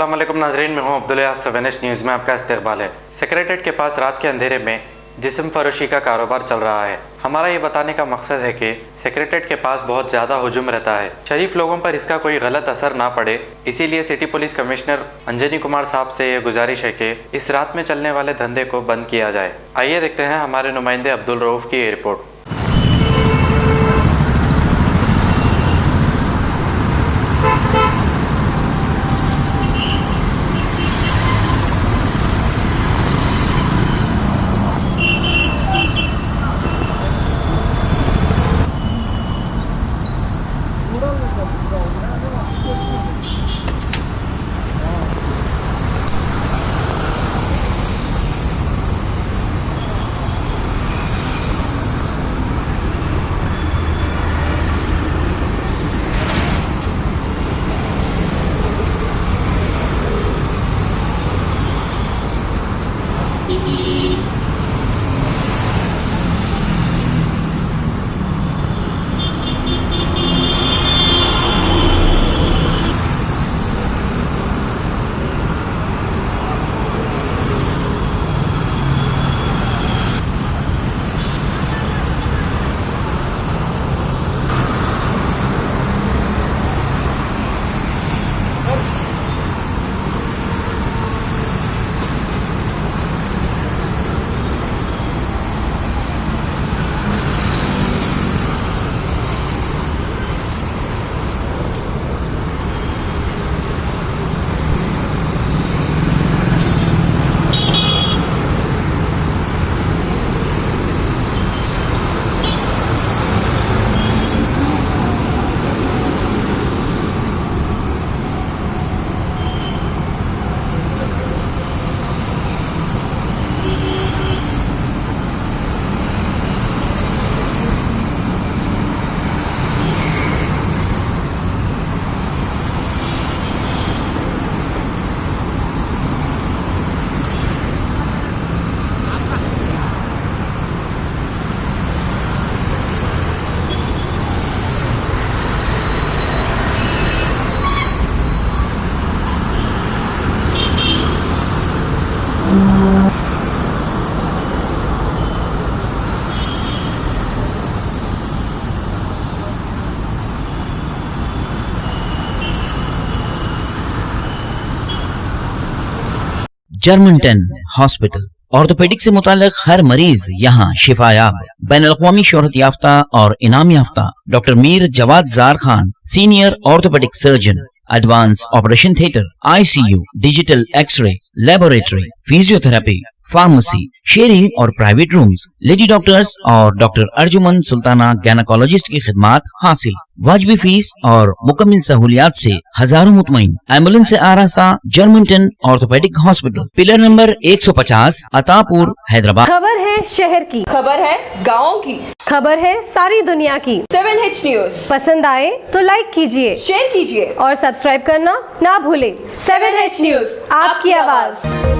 अस्सलाम वालेकुम नाज़रीन, मैं हूं अब्दुल यास। वेनिश न्यूज़ में आपका इस्तकबाल है। सेक्रेटेरिएट के पास रात के अंधेरे में जिस्म फरोशी का कारोबार चल रहा है। हमारा ये बताने का मकसद है कि सेक्रेटेरिएट के पास बहुत ज़्यादा हुजूम रहता है। शरीफ लोगों पर इसका कोई गलत असर ना पड़े, इसीलिए city police commissioner Anjani Kumar साहब से ये गुजारिश है कि इस रात में चलने वाले धंधे को बंद किया जाए। आइए देखते हैं हमारे नुमाइंदे अब्दुल रऊफ़ की ये रिपोर्ट। जर्मनटन हॉस्पिटल ऑर्थोपेडिक से मुताल्लिक हर मरीज यहाँ शिफायाब। बैनुल-अक़वामी शोहरत याफ्ता और इनाम याफ्ता doctor Mir Jawad Jar Khan, senior orthopaedic surgeon, advance operation theatre, ICU, digital x ray, laboratory, physiotherapy, pharmacy, sharing और प्राइवेट रूम्स, लेडी डॉक्टर्स और डॉक्टर अर्जुमन सुल्ताना गैनाकोलॉजिस्ट की खिदमात हासिल। वाजबी फीस और मुकम्मल सहूलियात से हजारों मुतमईन। एम्बुलेंस से आरास्ता Germantown orthopaedic hospital, pillar number 150, Attapur, Hyderabad. खबर है शहर की, खबर है गाँव की, खबर है सारी दुनिया की। 7H न्यूज पसंद आए तो लाइक कीजिए, शेयर कीजिए और सब्सक्राइब करना ना भूले। 7H न्यूज, आपकी आवाज।